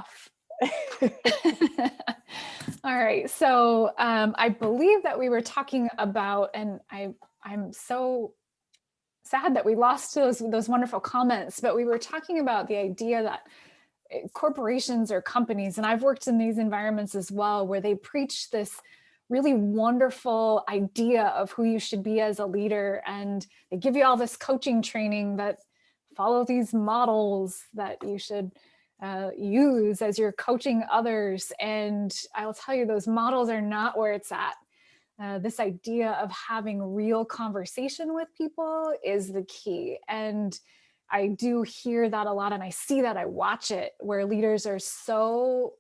off. All right. So I believe that we were talking about, and I'm so sad that we lost those wonderful comments, but we were talking about the idea that corporations or companies, and I've worked in these environments as well, where they preach this really wonderful idea of who you should be as a leader. And they give you all this coaching training that follow these models that you should use as you're coaching others. And I'll tell you, those models are not where it's at. This idea of having real conversation with people is the key. And I do hear that a lot, and I see that, I watch it, where leaders are so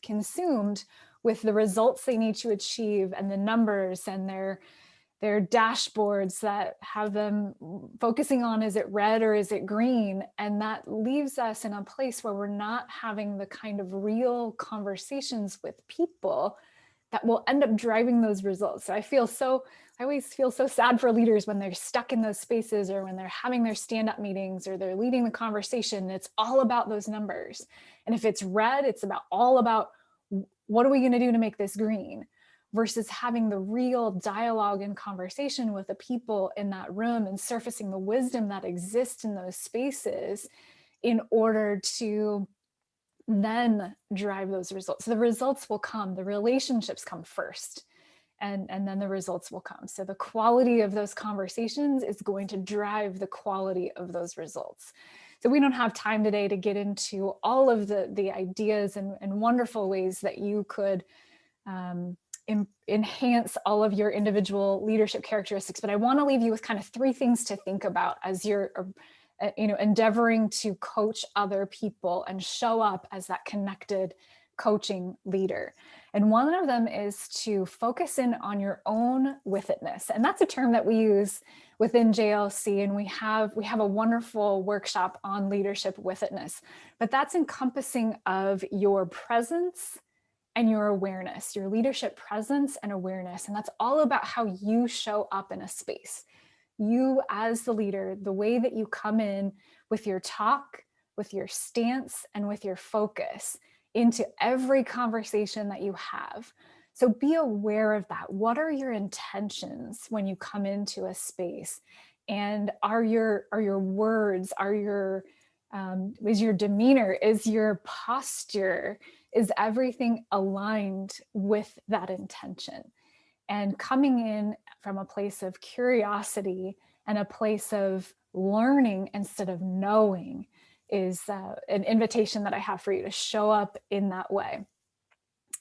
consumed with the results they need to achieve and the numbers and their dashboards that have them focusing on, is it red or is it green? And that leaves us in a place where we're not having the kind of real conversations with people that will end up driving those results. So I always feel so sad for leaders when they're stuck in those spaces, or when they're having their stand-up meetings, or they're leading the conversation. It's all about those numbers. And if it's red, it's all about what are we going to do to make this green, versus having the real dialogue and conversation with the people in that room and surfacing the wisdom that exists in those spaces in order to then drive those results. So the results will come, the relationships come first, and then the results will come. So the quality of those conversations is going to drive the quality of those results. So we don't have time today to get into all of the ideas and wonderful ways that you could enhance all of your individual leadership characteristics. But I want to leave you with kind of 3 things to think about as you're endeavoring to coach other people and show up as that connected coaching leader. And one of them is to focus in on your own wickedness. And that's a term that we use within JLC. And we have a wonderful workshop on leadership wickedness, but that's encompassing of your presence and your awareness, your leadership presence and awareness. And that's all about how you show up in a space. You as the leader, the way that you come in with your talk, with your stance, and with your focus into every conversation that you have. So be aware of that. What are your intentions when you come into a space? And are your words, is your demeanor, is your posture, is everything aligned with that intention? And coming in from a place of curiosity and a place of learning instead of knowing is an invitation that I have for you to show up in that way.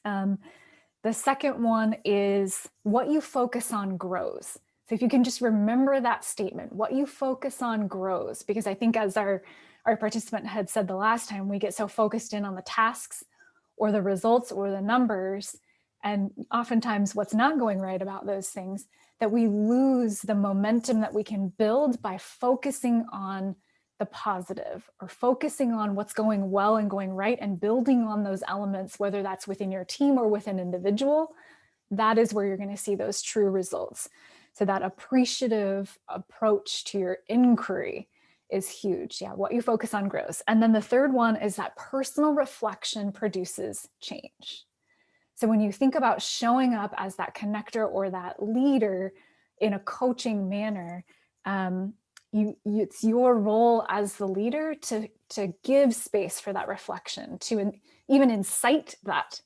The second one is what you focus on grows. So if you can just remember that statement, what you focus on grows, because I think as our participant had said the last time, we get so focused in on the tasks or the results or the numbers, and oftentimes what's not going right about those things, that we lose the momentum that we can build by focusing on the positive, or focusing on what's going well and going right, and building on those elements, whether that's within your team or with an individual. That is where you're going to see those true results. So that appreciative approach to your inquiry is huge. Yeah, what you focus on grows. And then the third one is that personal reflection produces change. So when you think about showing up as that connector or that leader in a coaching manner, it's your role as the leader to give space for that reflection, to even incite that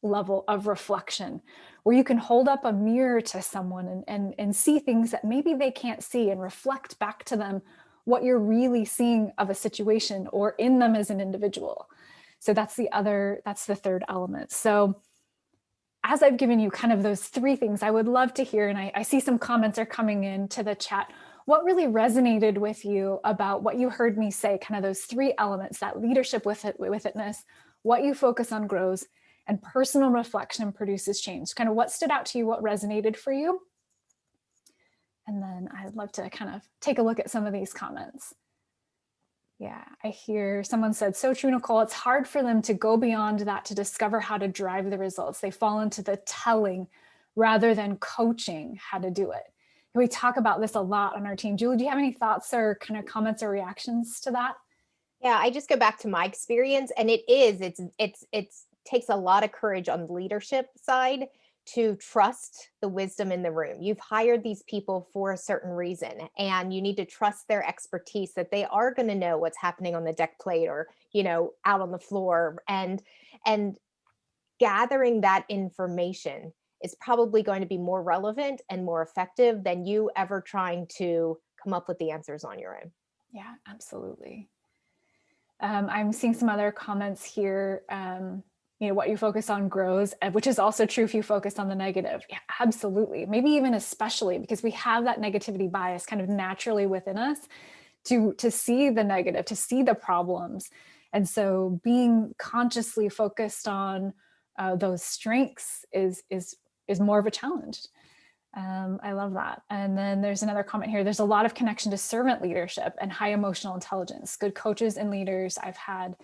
level of reflection, where you can hold up a mirror to someone and see things that maybe they can't see, and reflect back to them what you're really seeing of a situation or in them as an individual. So that's the third element. So as I've given you kind of those 3 things, I would love to hear, and I see some comments are coming into the chat, what really resonated with you about what you heard me say, kind of those 3 elements, that leadership wickedness, what you focus on grows, and personal reflection produces change. Kind of what stood out to you, what resonated for you? And then I'd love to kind of take a look at some of these comments. Yeah, I hear someone said, so true, Nicole, it's hard for them to go beyond that to discover how to drive the results. They fall into the telling rather than coaching how to do it. And we talk about this a lot on our team. Julie, do you have any thoughts or kind of comments or reactions to that? Yeah, I just go back to my experience, and it's takes a lot of courage on the leadership side to trust the wisdom in the room. You've hired these people for a certain reason, and you need to trust their expertise that they are going to know what's happening on the deck plate or, out on the floor, and gathering that information is probably going to be more relevant and more effective than you ever trying to come up with the answers on your own. Yeah, absolutely. I'm seeing some other comments here. What you focus on grows, which is also true if you focus on the negative. Yeah, absolutely. Maybe even especially because we have that negativity bias kind of naturally within us to see the negative, to see the problems. And so being consciously focused on those strengths is more of a challenge. I love that. And then there's another comment here. There's a lot of connection to servant leadership and high emotional intelligence. Good coaches and leaders I've had,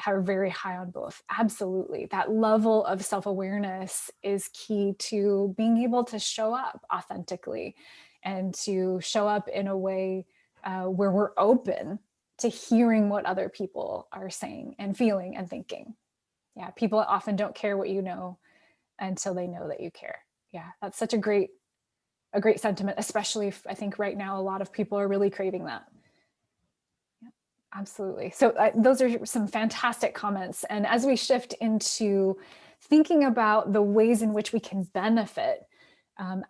are very high on both. Absolutely. That level of self-awareness is key to being able to show up authentically and to show up in a way where we're open to hearing what other people are saying and feeling and thinking. Yeah, people often don't care what you know until they know that you care. Yeah, that's such a great sentiment, especially if I think right now a lot of people are really craving that. Yeah, absolutely. So those are some fantastic comments. And as we shift into thinking about the ways in which we can benefit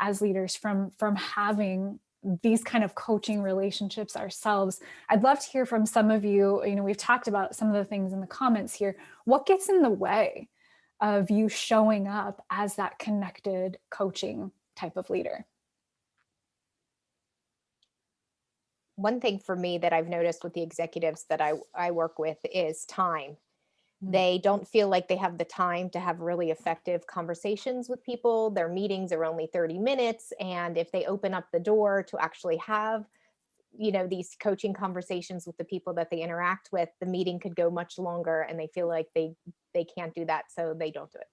as leaders from having these kind of coaching relationships ourselves, I'd love to hear from some of you. We've talked about some of the things in the comments here. What gets in the way of you showing up as that connected coaching type of leader? One thing for me that I've noticed with the executives that I work with is time. Mm. They don't feel like they have the time to have really effective conversations with people. Their meetings are only 30 minutes. And if they open up the door to actually have, these coaching conversations with the people that they interact with, the meeting could go much longer and they feel like they can't do that. So they don't do it.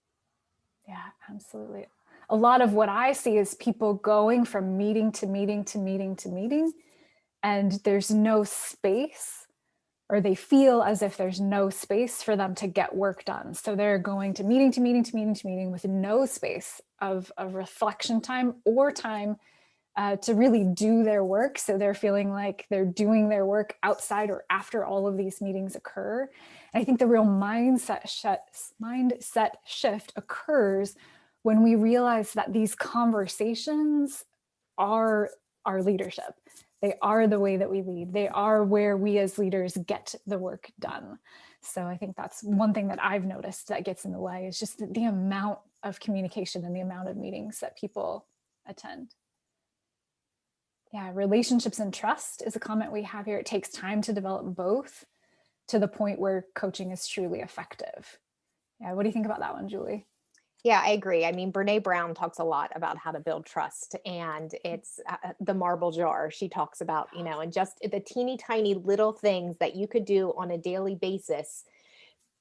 Yeah, absolutely. A lot of what I see is people going from meeting to meeting to meeting to meeting, and there's no space, or they feel as if there's no space for them to get work done. So they're going to meeting to meeting to meeting to meeting with no space of reflection time or time to really do their work. So they're feeling like they're doing their work outside or after all of these meetings occur. And I think the real mindset shift occurs when we realize that these conversations are our leadership. They are the way that we lead. They are where we as leaders get the work done. So I think that's one thing that I've noticed that gets in the way is just the amount of communication and the amount of meetings that people attend. Yeah, relationships and trust is a comment we have here. It takes time to develop both to the point where coaching is truly effective. Yeah, what do you think about that one, Julie? Yeah, I agree. I mean, Brene Brown talks a lot about how to build trust, and it's the marble jar. She talks about, and just the teeny tiny little things that you could do on a daily basis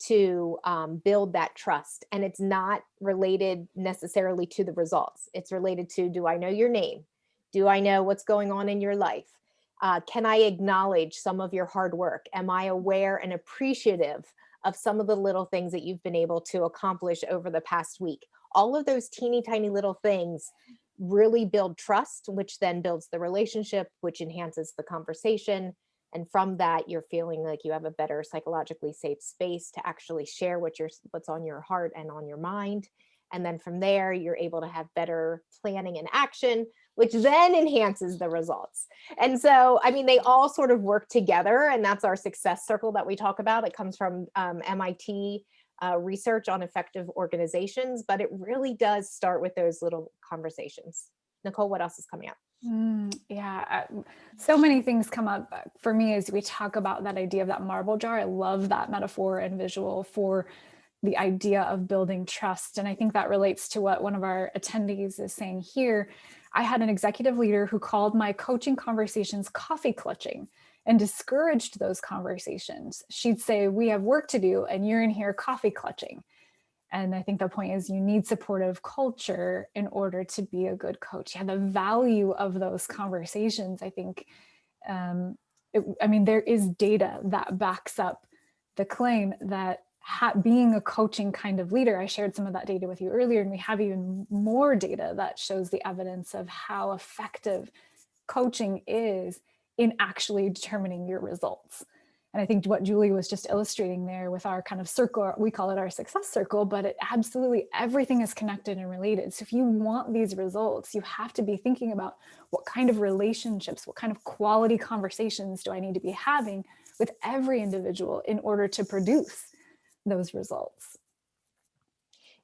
to build that trust. And it's not related necessarily to the results. It's related to, do I know your name? Do I know what's going on in your life? Can I acknowledge some of your hard work? Am I aware and appreciative of some of the little things that you've been able to accomplish over the past week? All of those teeny tiny little things really build trust, which then builds the relationship, which enhances the conversation. And from that, you're feeling like you have a better psychologically safe space to actually share what's on your heart and on your mind. And then from there, you're able to have better planning and action, which then enhances the results. And so, I mean, they all sort of work together, and that's our success circle that we talk about. It comes from MIT research on effective organizations, but it really does start with those little conversations. Nicole, what else is coming up? Yeah, so many things come up for me as we talk about that idea of that marble jar. I love that metaphor and visual for the idea of building trust. And I think that relates to what one of our attendees is saying here. I had an executive leader who called my coaching conversations coffee clutching and discouraged those conversations. She'd say, "We have work to do, and you're in here coffee clutching." And I think the point is you need supportive culture in order to be a good coach. Yeah, the value of those conversations, I think, I mean, there is data that backs up the claim that being a coaching kind of leader, I shared some of that data with you earlier, and we have even more data that shows the evidence of how effective coaching is in actually determining your results. And I think what Julie was just illustrating there with our kind of circle, we call it our success circle, but it absolutely, everything is connected and related. So if you want these results, you have to be thinking about what kind of relationships, what kind of quality conversations do I need to be having with every individual in order to produce those results.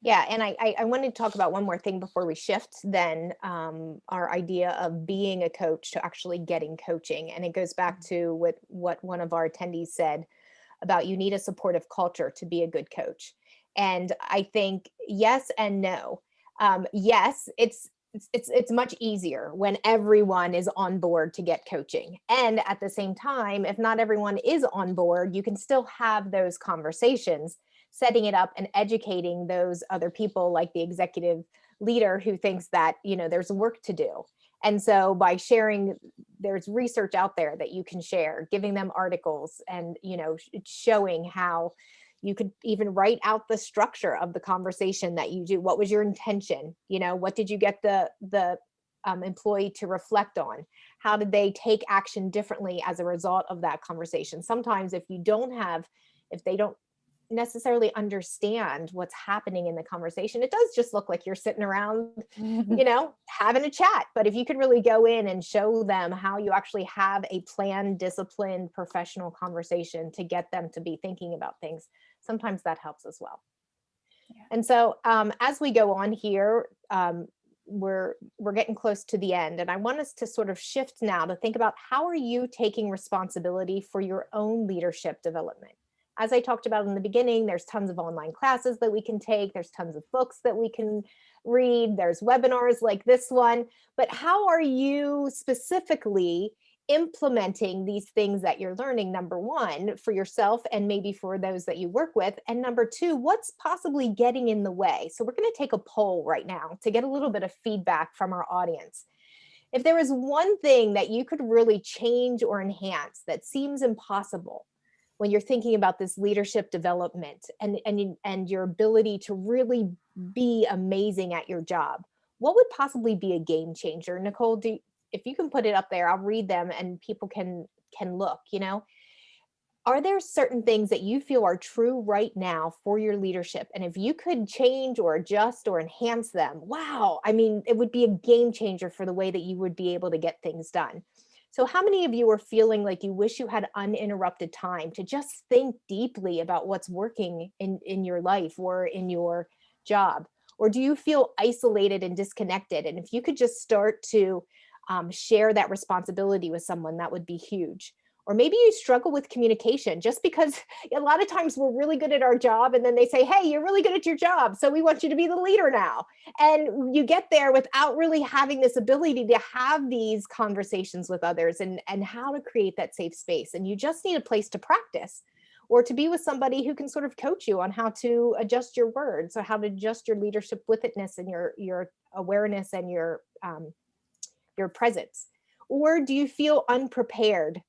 Yeah, and I wanted to talk about one more thing before we shift then, our idea of being a coach to actually getting coaching. And it goes back to what one of our attendees said about you need a supportive culture to be a good coach. And I think yes and no. Yes, it's much easier when everyone is on board to get coaching. And at the same time, if not everyone is on board, you can still have those conversations, setting it up and educating those other people, like the executive leader who thinks that, there's work to do. And so by sharing, there's research out there that you can share, giving them articles and, showing how you could even write out the structure of the conversation that you do. What was your intention? What did you get the employee to reflect on? How did they take action differently as a result of that conversation? Sometimes if they don't necessarily understand what's happening in the conversation, it does just look like you're sitting around, having a chat. But if you could really go in and show them how you actually have a planned, disciplined, professional conversation to get them to be thinking about things, sometimes that helps as well. Yeah. And so as we go on here, we're getting close to the end, and I want us to sort of shift now to think about how are you taking responsibility for your own leadership development. As I talked about in the beginning, there's tons of online classes that we can take. There's tons of books that we can read. There's webinars like this one. But how are you specifically implementing these things that you're learning, number one, for yourself and maybe for those that you work with? And number two, what's possibly getting in the way? So we're going to take a poll right now to get a little bit of feedback from our audience. If there was one thing that you could really change or enhance that seems impossible when you're thinking about this leadership development and your ability to really be amazing at your job, what would possibly be a game changer? Nicole, if you can put it up there, I'll read them and people can look, Are there certain things that you feel are true right now for your leadership? And if you could change or adjust or enhance them, wow, I mean, it would be a game changer for the way that you would be able to get things done. So how many of you are feeling like you wish you had uninterrupted time to just think deeply about what's working in your life or in your job? Or do you feel isolated and disconnected? And if you could just start to share that responsibility with someone, that would be huge. Or maybe you struggle with communication just because a lot of times we're really good at our job and then they say, hey, you're really good at your job, so we want you to be the leader now. And you get there without really having this ability to have these conversations with others and how to create that safe space. And you just need a place to practice or to be with somebody who can sort of coach you on how to adjust your words or how to adjust your leadership wickedness and your awareness and your presence. Or do you feel unprepared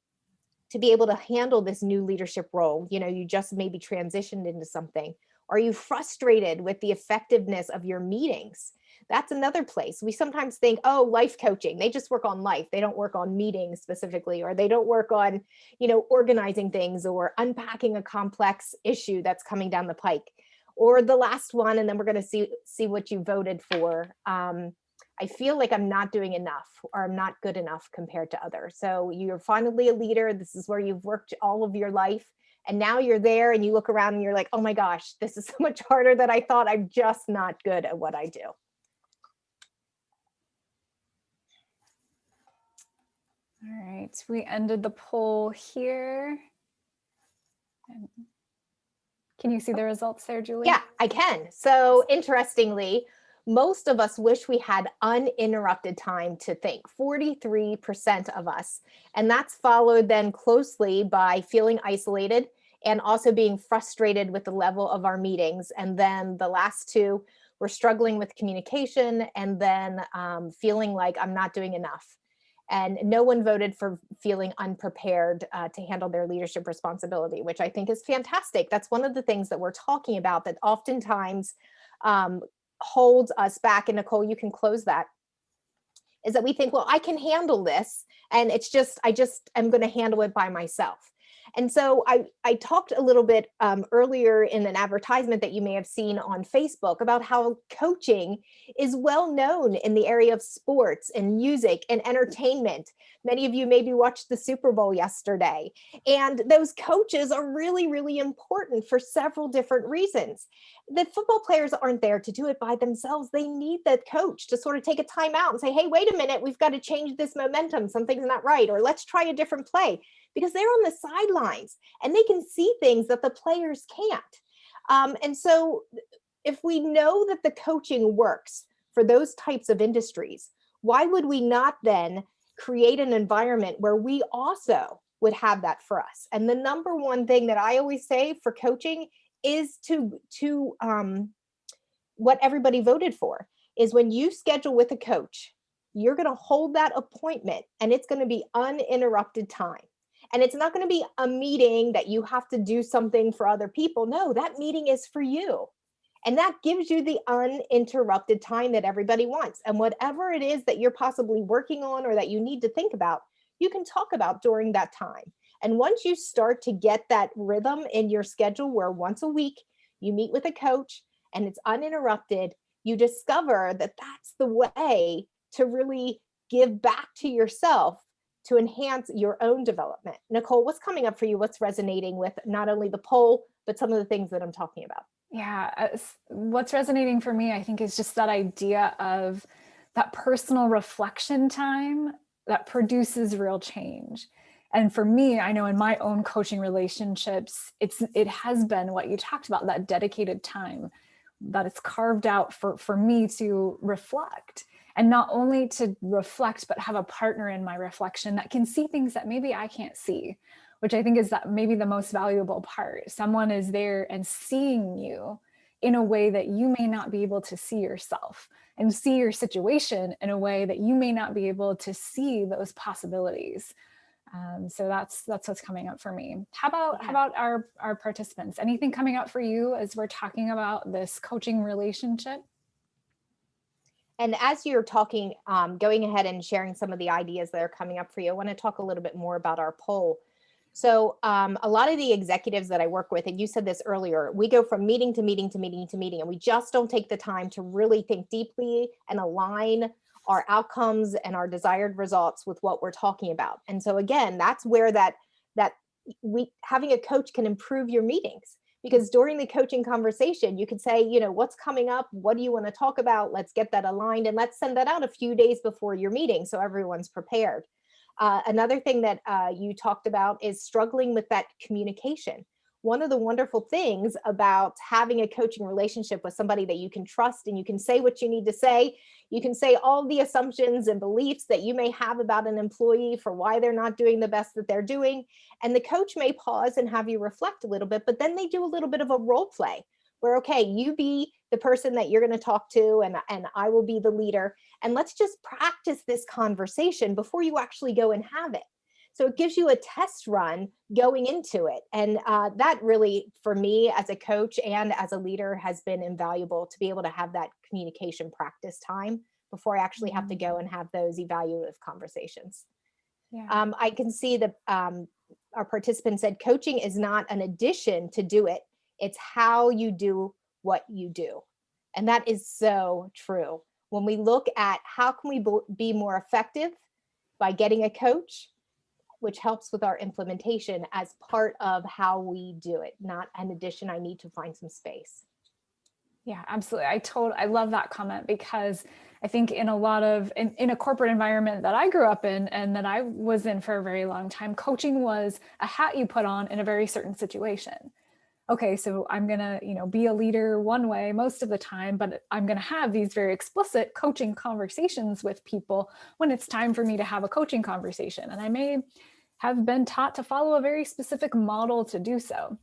to be able to handle this new leadership role? You just maybe transitioned into something. Are you frustrated with the effectiveness of your meetings? That's another place. We sometimes think, oh, life coaching, they just work on life. They don't work on meetings specifically, or they don't work on, organizing things or unpacking a complex issue that's coming down the pike. Or the last one, and then we're going to see what you voted for. I feel like I'm not doing enough or I'm not good enough compared to others. So you're finally a leader. This is where you've worked all of your life. And now you're there and you look around and you're like, oh my gosh, this is so much harder than I thought. I'm just not good at what I do. All right, we ended the poll here. Can you see the results there, Julie? Yeah, I can. So interestingly, most of us wish we had uninterrupted time to think, 43% of us. And that's followed then closely by feeling isolated and also being frustrated with the level of our meetings. And then the last two, we're struggling with communication and then feeling like I'm not doing enough. And no one voted for feeling unprepared to handle their leadership responsibility, which I think is fantastic. That's one of the things that we're talking about that oftentimes um, holds us back. And Nicole, you can close that, is that we think, well, I can handle this. And I just am going to handle it by myself. And so I talked a little bit earlier in an advertisement that you may have seen on Facebook about how coaching is well known in the area of sports and music and entertainment. Many of you maybe watched the Super Bowl yesterday. And those coaches are really, really important for several different reasons. The football players aren't there to do it by themselves. They need that coach to sort of take a time out and say, hey, wait a minute, we've got to change this momentum. Something's not right. Or let's try a different play, because they're on the sidelines and they can see things that the players can't. And so if we know that the coaching works for those types of industries, why would we not then create an environment where we also would have that for us? And the number one thing that I always say for coaching is to what everybody voted for, is when you schedule with a coach, you're going to hold that appointment and it's going to be uninterrupted time. And it's not going to be a meeting that you have to do something for other people. No, that meeting is for you. And that gives you the uninterrupted time that everybody wants. And whatever it is that you're possibly working on or that you need to think about, you can talk about during that time. And once you start to get that rhythm in your schedule where once a week you meet with a coach and it's uninterrupted, you discover that that's the way to really give back to yourself to enhance your own development. Nicole, what's coming up for you? What's resonating with not only the poll, but some of the things that I'm talking about? Yeah, what's resonating for me, I think, is just that idea of that personal reflection time that produces real change. And for me, I know in my own coaching relationships, it has been what you talked about, that dedicated time that it's carved out for me to reflect. And not only to reflect, but have a partner in my reflection that can see things that maybe I can't see, which I think is that maybe the most valuable part. Someone is there and seeing you in a way that you may not be able to see yourself, and see your situation in a way that you may not be able to see those possibilities. So that's what's coming up for me. How about our participants? Anything coming up for you as we're talking about this coaching relationship? And as you're talking, going ahead and sharing some of the ideas that are coming up for you, I want to talk a little bit more about our poll. So a lot of the executives that I work with, and you said this earlier, we go from meeting to meeting to meeting to meeting, and we just don't take the time to really think deeply and align our outcomes and our desired results with what we're talking about. And so again, that's where that we having a coach can improve your meetings, because during the coaching conversation, you could say, what's coming up? What do you want to talk about? Let's get that aligned, and let's send that out a few days before your meeting so everyone's prepared. Another thing that you talked about is struggling with that communication. One of the wonderful things about having a coaching relationship with somebody that you can trust, and you can say what you need to say, you can say all the assumptions and beliefs that you may have about an employee for why they're not doing the best that they're doing. And the coach may pause and have you reflect a little bit, but then they do a little bit of a role play where, okay, you be the person that you're going to talk to, and I will be the leader. And let's just practice this conversation before you actually go and have it. So it gives you a test run going into it. And that really, for me as a coach and as a leader, has been invaluable to be able to have that communication practice time before I actually have to go and have those evaluative conversations. Yeah. I can see that our participant said coaching is not an addition to do it. It's how you do what you do. And that is so true. When we look at how can we be more effective by getting a coach, which helps with our implementation as part of how we do it, not an addition. I need to find some space. Yeah, absolutely. I love that comment, because I think in a corporate environment that I grew up in and that I was in for a very long time, coaching was a hat you put on in a very certain situation. Okay, so I'm going to, be a leader one way most of the time, but I'm going to have these very explicit coaching conversations with people when it's time for me to have a coaching conversation. And I may have been taught to follow a very specific model to do so.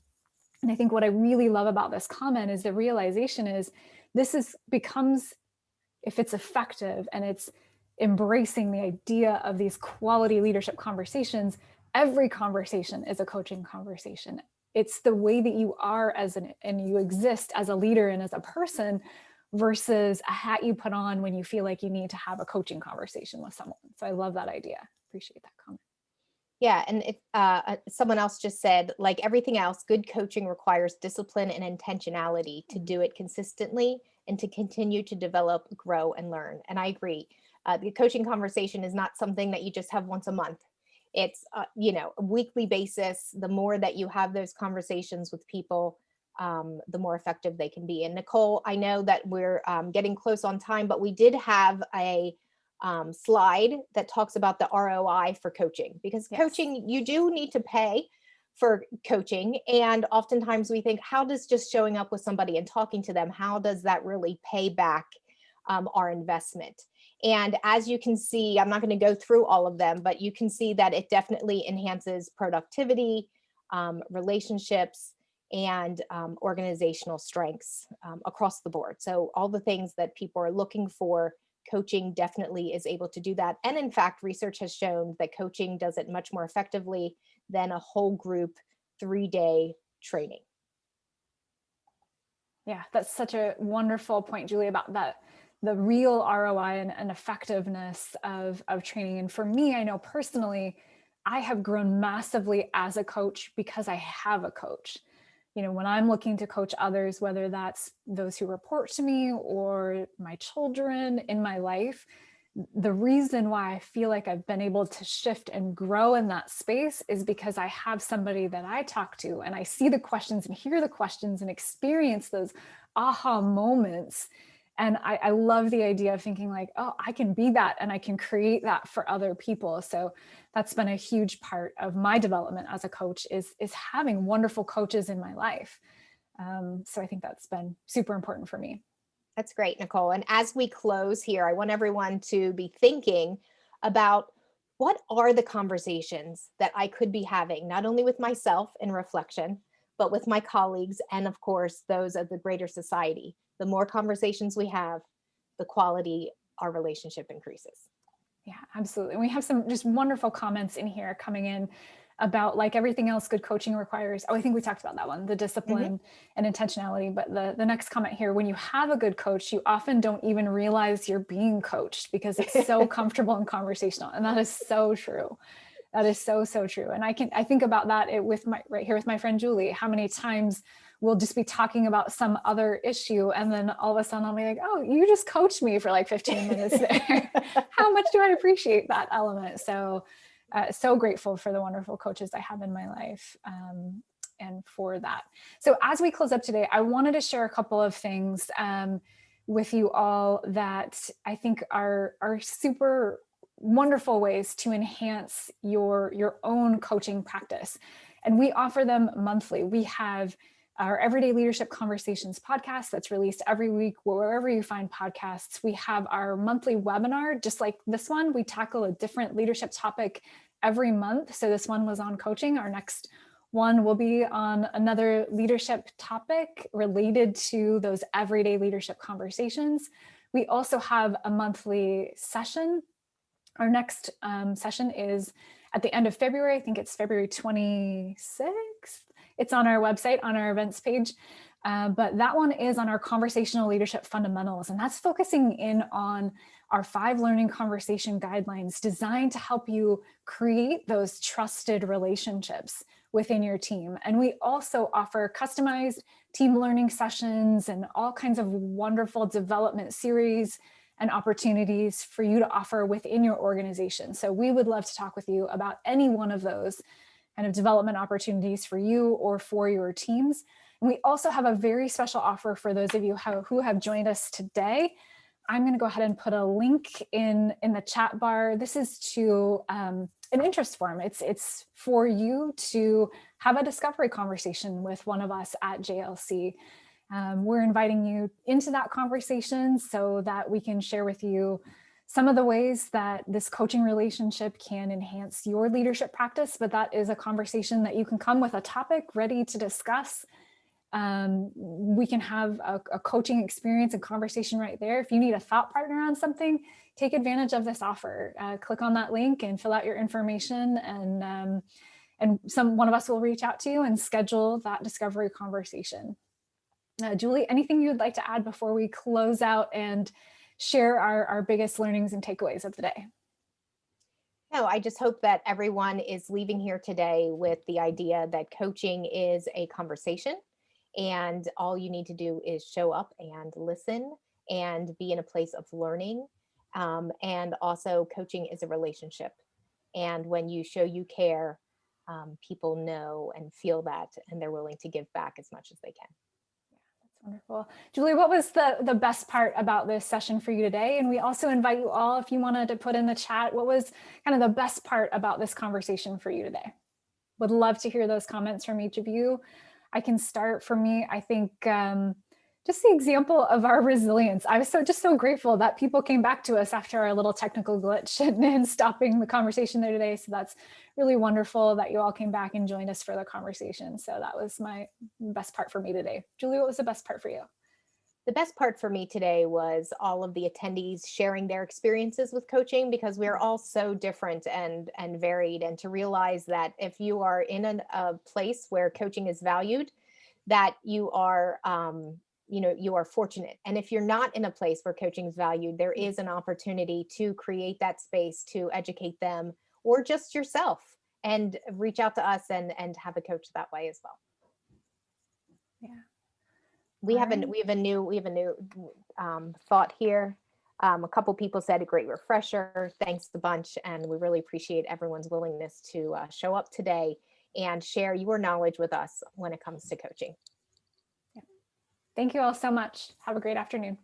And I think what I really love about this comment is the realization is becomes, if it's effective and it's embracing the idea of these quality leadership conversations, every conversation is a coaching conversation. It's the way that you are and you exist as a leader and as a person versus a hat you put on when you feel like you need to have a coaching conversation with someone. So I love that idea. Appreciate that comment. Yeah, and if someone else just said, like everything else, good coaching requires discipline and intentionality to do it consistently and to continue to develop, grow, and learn. And I agree. The coaching conversation is not something that you just have once a month. It's a weekly basis. The more that you have those conversations with people, the more effective they can be. And Nicole, I know that we're getting close on time, but we did have a slide that talks about the ROI for coaching, because Yes. coaching, you do need to pay for coaching. And oftentimes we think, how does just showing up with somebody and talking to them, how does that really pay back our investment? And as you can see, I'm not going to go through all of them, but you can see that it definitely enhances productivity, relationships, and organizational strengths across the board. So all the things that people are looking for, coaching definitely is able to do that. And in fact, research has shown that coaching does it much more effectively than a whole group 3-day training. Yeah, that's such a wonderful point, Julie, about that, the real ROI and effectiveness of training. And for me, I know personally, I have grown massively as a coach because I have a coach. When I'm looking to coach others, whether that's those who report to me or my children in my life, the reason why I feel like I've been able to shift and grow in that space is because I have somebody that I talk to and I see the questions and hear the questions and experience those aha moments. And I love the idea of thinking like, oh, I can be that and I can create that for other people. So that's been a huge part of my development as a coach is having wonderful coaches in my life. So I think that's been super important for me. That's great, Nicole. And as we close here, I want everyone to be thinking about, what are the conversations that I could be having, not only with myself in reflection, but with my colleagues and, of course, those of the greater society. The more conversations we have, the quality our relationship increases. Yeah, absolutely. And we have some just wonderful comments in here coming in about, like everything else, good coaching requires, I think we talked about that one, the discipline and intentionality. But the next comment here, when you have a good coach, you often don't even realize you're being coached because it's so comfortable and conversational. And that is so true. That is so, so true. And I think about that with right here with my friend Julie, how many times we'll just be talking about some other issue. And then all of a sudden I'll be like, oh, you just coached me for like 15 minutes there. How much do I appreciate that element? So, so grateful for the wonderful coaches I have in my life. And for that. So as we close up today, I wanted to share a couple of things with you all that I think are super wonderful ways to enhance your own coaching practice. And we offer them monthly. We have our Everyday Leadership Conversations podcast that's released every week, wherever you find podcasts. We have our monthly webinar, just like this one. We tackle a different leadership topic every month. So this one was on coaching. Our next one will be on another leadership topic related to those everyday leadership conversations. We also have a monthly session. Our next session is at the end of February. I think it's February 26th. It's on our website, on our events page. But that one is on our conversational leadership fundamentals. And that's focusing in on our 5 learning conversation guidelines designed to help you create those trusted relationships within your team. And we also offer customized team learning sessions and all kinds of wonderful development series and opportunities for you to offer within your organization. So we would love to talk with you about any one of those kind of development opportunities for you or for your teams. And we also have a very special offer for those of you who have joined us today. I'm going to go ahead and put a link in the chat bar. This is to an interest form. It's for you to have a discovery conversation with one of us at JLC. We're inviting you into that conversation so that we can share with you some of the ways that this coaching relationship can enhance your leadership practice. But that is a conversation that you can come with a topic ready to discuss. We can have a coaching experience and conversation right there. If you need a thought partner on something, take advantage of this offer. Click on that link and fill out your information, and one of us will reach out to you and schedule that discovery conversation. Julie, anything you'd like to add before we close out and share our biggest learnings and takeaways of the day? No, I just hope that everyone is leaving here today with the idea that coaching is a conversation, and all you need to do is show up and listen and be in a place of learning. And also, coaching is a relationship. And when you show you care, people know and feel that, and they're willing to give back as much as they can. Wonderful. Julie, what was the best part about this session for you today? And we also invite you all, if you wanted to put in the chat, what was kind of the best part about this conversation for you today? Would love to hear those comments from each of you. I can start. For me, I think just the example of our resilience. I was just so grateful that people came back to us after our little technical glitch and stopping the conversation there today. So that's really wonderful that you all came back and joined us for the conversation. So that was my best part for me today. Julie, what was the best part for you? The best part for me today was all of the attendees sharing their experiences with coaching, because we're all so different and varied. And to realize that if you are in a place where coaching is valued, that you are you are fortunate. And if you're not in a place where coaching is valued, there is an opportunity to create that space to educate them, or just yourself, and reach out to us and have a coach that way as well. Yeah. We have a new thought here. A couple people said a great refresher. Thanks a bunch, and we really appreciate everyone's willingness to show up today and share your knowledge with us when it comes to coaching. Yeah. Thank you all so much. Have a great afternoon.